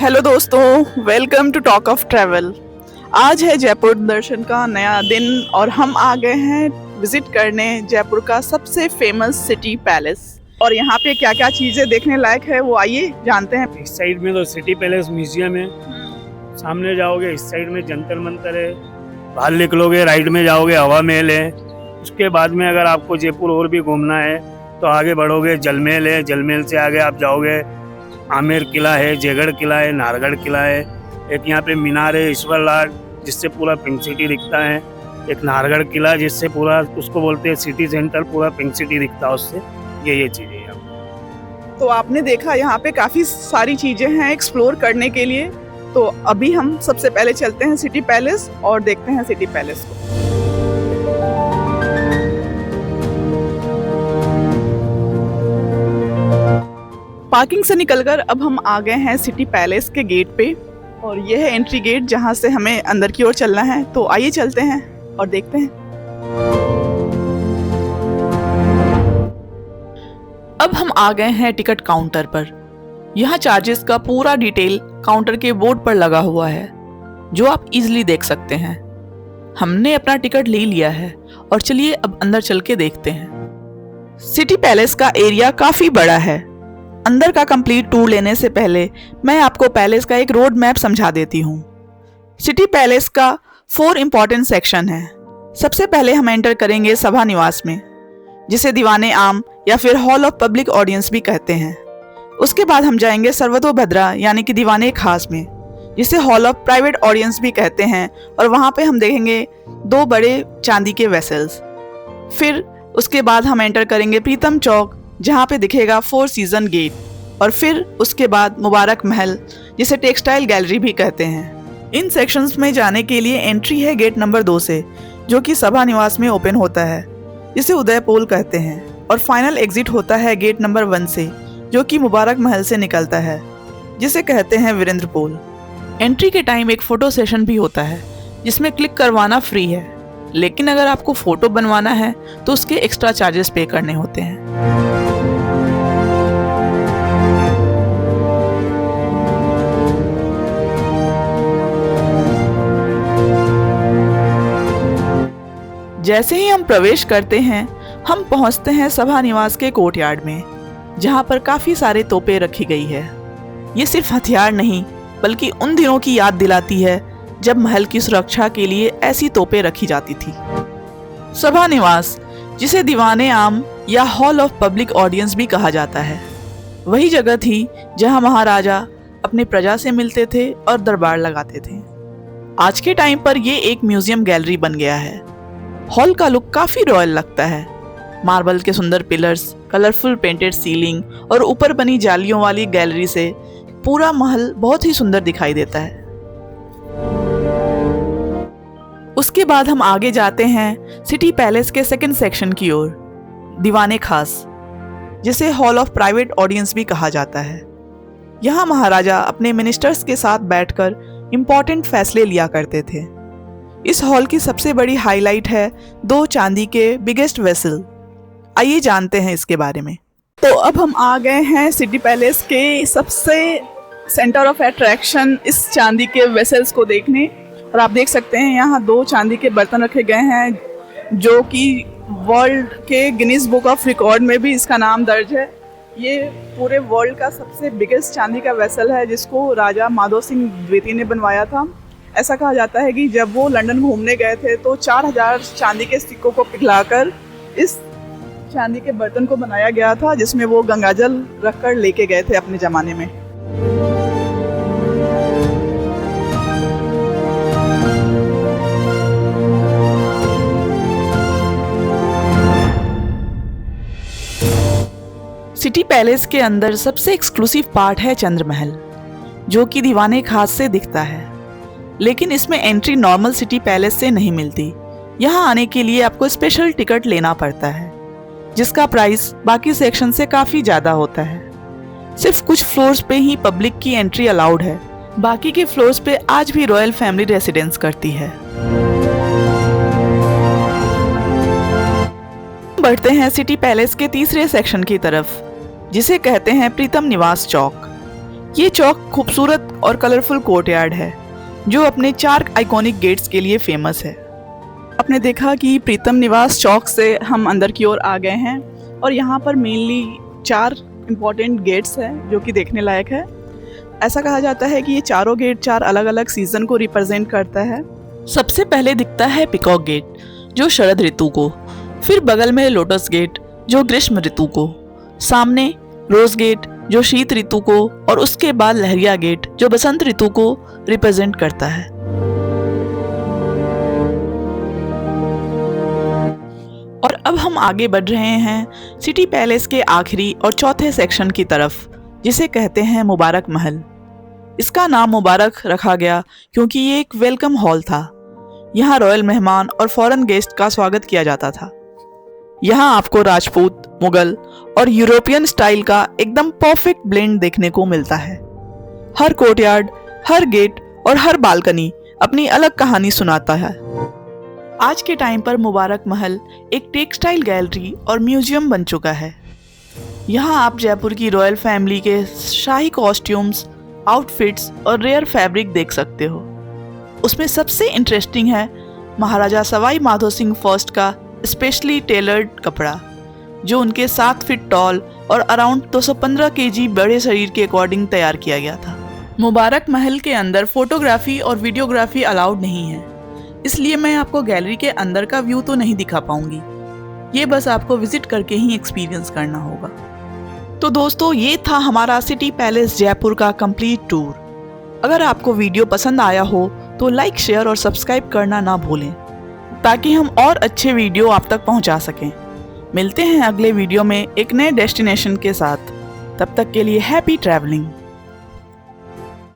Hello दोस्तों, welcome to talk of travel. आज है जयपुर दर्शन का नया दिन और हम आ गए हैं विजिट करने जयपुर का सबसे फेमस सिटी पैलेस। और यहाँ पे क्या क्या चीजें देखने लायक है वो आइए जानते हैं। इस साइड में तो सिटी पैलेस म्यूजियम है, सामने जाओगे इस साइड में जंतर मंतर है, बाहर निकलोगे राइट में जाओगे हवा महल है। उसके बाद में अगर आपको जयपुर और भी घूमना है तो आगे बढ़ोगे जल महल है, जल महल से आगे आप जाओगे आमेर किला है, जयगढ़ किला है, नाहरगढ़ किला है, एक यहाँ पे मीनार है ईश्वर लाल जिससे पूरा पिंक सिटी दिखता है, एक नाहरगढ़ किला जिससे पूरा उसको बोलते हैं सिटी सेंटर, पूरा पिंक सिटी दिखता है उससे। ये चीज़ें हैं। तो आपने देखा यहाँ पे काफी सारी चीजें हैं एक्सप्लोर करने के लिए। तो अभी हम सबसे पहले चलते हैं सिटी पैलेस और देखते हैं सिटी पैलेस को। पार्किंग से निकलकर अब हम आ गए हैं सिटी पैलेस के गेट पे और यह है एंट्री गेट जहां से हमें अंदर की ओर चलना है। तो आइए चलते हैं और देखते हैं। अब हम आ गए हैं टिकट काउंटर पर। यहाँ चार्जेस का पूरा डिटेल काउंटर के बोर्ड पर लगा हुआ है जो आप इजीली देख सकते हैं। हमने अपना टिकट ले लिया है और चलिए अब अंदर चल के देखते हैं। सिटी पैलेस का एरिया काफी बड़ा है। अंदर का कंप्लीट टूर लेने से पहले मैं आपको पैलेस का एक रोड मैप समझा देती हूँ। सिटी पैलेस का 4 इम्पोर्टेंट सेक्शन है। सबसे पहले हम एंटर करेंगे सभा निवास में, जिसे दीवाने आम या फिर हॉल ऑफ पब्लिक ऑडियंस भी कहते हैं। उसके बाद हम जाएंगे सर्वतोभद्रा यानी कि दीवाने खास में, जिसे हॉल ऑफ प्राइवेट ऑडियंस भी कहते हैं, और वहाँ पे हम देखेंगे 2 बड़े चांदी के वेसल्स। फिर उसके बाद हम एंटर करेंगे प्रीतम चौक, जहाँ पे दिखेगा 4 सीजन गेट, और फिर उसके बाद मुबारक महल, जिसे टेक्सटाइल गैलरी भी कहते हैं। इन सेक्शंस में जाने के लिए एंट्री है गेट नंबर 2 से, जो कि सभा निवास में ओपन होता है, जिसे उदय पोल कहते हैं, और फाइनल एग्जिट होता है गेट नंबर 1 से, जो कि मुबारक महल से निकलता है, जिसे कहते हैं वीरेंद्र पोल। एंट्री के टाइम एक फोटो सेशन भी होता है जिसमें क्लिक करवाना फ्री है, लेकिन अगर आपको फोटो बनवाना है तो उसके एक्स्ट्रा चार्जेस पे करने होते हैं। जैसे ही हम प्रवेश करते हैं हम पहुंचते हैं सभा निवास के कोर्टयार्ड में, जहां पर काफी सारे तोपें रखी गई है। ये सिर्फ हथियार नहीं बल्कि उन दिनों की याद दिलाती है जब महल की सुरक्षा के लिए ऐसी तोपें रखी जाती थी। सभा निवास, जिसे दीवाने आम या हॉल ऑफ पब्लिक ऑडियंस भी कहा जाता है, वही जगह थी जहां महाराजा अपने प्रजा से मिलते थे और दरबार लगाते थे। आज के टाइम पर ये एक म्यूजियम गैलरी बन गया है। हॉल का लुक काफी रॉयल लगता है। मार्बल के सुंदर पिलर्स, कलरफुल पेंटेड सीलिंग और ऊपर बनी जालियों वाली गैलरी से पूरा महल बहुत ही सुंदर दिखाई देता है। उसके बाद हम आगे जाते हैं सिटी पैलेस के सेकंड सेक्शन की ओर, दीवाने खास, जिसे हॉल ऑफ प्राइवेट ऑडियंस भी कहा जाता है। यहाँ महाराजा अपने मिनिस्टर्स के साथ बैठकर इम्पोर्टेंट फैसले लिया करते थे। इस हॉल की सबसे बड़ी हाईलाइट है 2 चांदी के बिगेस्ट वेसल। आइए जानते हैं इसके बारे में। तो अब हम आ गए हैं सिटी पैलेस के सबसे सेंटर ऑफ अट्रैक्शन, इस चांदी के वेसल्स को देखने। और आप देख सकते हैं यहाँ 2 चांदी के बर्तन रखे गए हैं, जो कि वर्ल्ड के गिनीज बुक ऑफ रिकॉर्ड में भी इसका नाम दर्ज है। ये पूरे वर्ल्ड का सबसे बिगेस्ट चांदी का वेसल है, जिसको राजा माधो सिंह द्वितीय ने बनवाया था। ऐसा कहा जाता है कि जब वो लंदन घूमने गए थे तो 4000 चांदी के सिक्कों को पिघलाकर इस चांदी के बर्तन को बनाया गया था, जिसमें वो गंगाजल रखकर लेके गए थे अपने ज़माने में। सिटी पैलेस के अंदर सबसे एक्सक्लूसिव पार्ट है चंद्र महल, जो कि दीवाने खास से दिखता है। लेकिन इसमें एंट्री नॉर्मल सिटी पैलेस से नहीं मिलती। यहाँ आने के लिए आपको स्पेशल टिकट लेना पड़ता है, जिसका प्राइस बाकी सेक्शन से काफी ज्यादा होता है। सिर्फ कुछ फ्लोर्स पे ही पब्लिक की एंट्री अलाउड है, बाकी के फ्लोर्स पे आज भी रॉयल फैमिली रेसिडेंस करती है। बढ़ते हैं सिटी पैलेस के तीसरे सेक्शन की तरफ, जिसे कहते हैं प्रीतम निवास चौक। ये चौक खूबसूरत और कलरफुल कोर्टयार्ड है जो अपने 4 आइकॉनिक गेट्स के लिए फेमस है। आपने देखा कि प्रीतम निवास चौक से हम अंदर की ओर आ गए हैं और यहाँ पर मेनली 4 इम्पॉर्टेंट गेट्स हैं जो कि देखने लायक है। ऐसा कहा जाता है कि ये चारों गेट 4 अलग अलग सीजन को रिप्रेजेंट करता है। सबसे पहले दिखता है पिकॉक गेट जो शरद ऋतु को, फिर बगल में लोटस गेट जो ग्रीष्म ऋतु को, सामने रोज गेट जो शीत ऋतु को और उसके बाद लहरिया गेट जो बसंत ऋतु को रिप्रेजेंट करता है। और अब हम आगे बढ़ रहे हैं सिटी पैलेस के आखिरी और चौथे सेक्शन की तरफ, जिसे कहते हैं मुबारक महल। इसका नाम मुबारक रखा गया क्योंकि ये एक वेलकम हॉल था। यहाँ रॉयल मेहमान और फॉरेन गेस्ट का स्वागत किया जाता था। यहाँ आपको राजपूत, मुगल और यूरोपियन स्टाइल का एकदम परफेक्ट ब्लेंड देखने को मिलता है। हर कोर्टयार्ड, हर गेट और हर बालकनी अपनी अलग कहानी सुनाता है। आज के टाइम पर मुबारक महल एक टेक्सटाइल गैलरी और म्यूजियम बन चुका है। यहाँ आप जयपुर की रॉयल फैमिली के शाही कॉस्ट्यूम्स, आउटफिट्स और रेयर फैब्रिक देख सकते हो। उसमें सबसे इंटरेस्टिंग है महाराजा सवाई माधो सिंह फर्स्ट का स्पेशली टेलर्ड कपड़ा, जो उनके 7 फीट टॉल और अराउंड 215 केजी बड़े शरीर के अकॉर्डिंग तैयार किया गया था। मुबारक महल के अंदर फोटोग्राफी और वीडियोग्राफी अलाउड नहीं है, इसलिए मैं आपको गैलरी के अंदर का व्यू तो नहीं दिखा पाऊंगी। ये बस आपको विजिट करके ही एक्सपीरियंस करना होगा। तो दोस्तों, ये था हमारा सिटी पैलेस जयपुर का कंप्लीट टूर। अगर आपको वीडियो पसंद आया हो तो लाइक, शेयर और सब्सक्राइब करना ना भूलें, ताकि हम और अच्छे वीडियो आप तक पहुंचा सकें। मिलते हैं अगले वीडियो में एक नए डेस्टिनेशन के साथ। तब तक के लिए हैप्पी ट्रैवलिंग।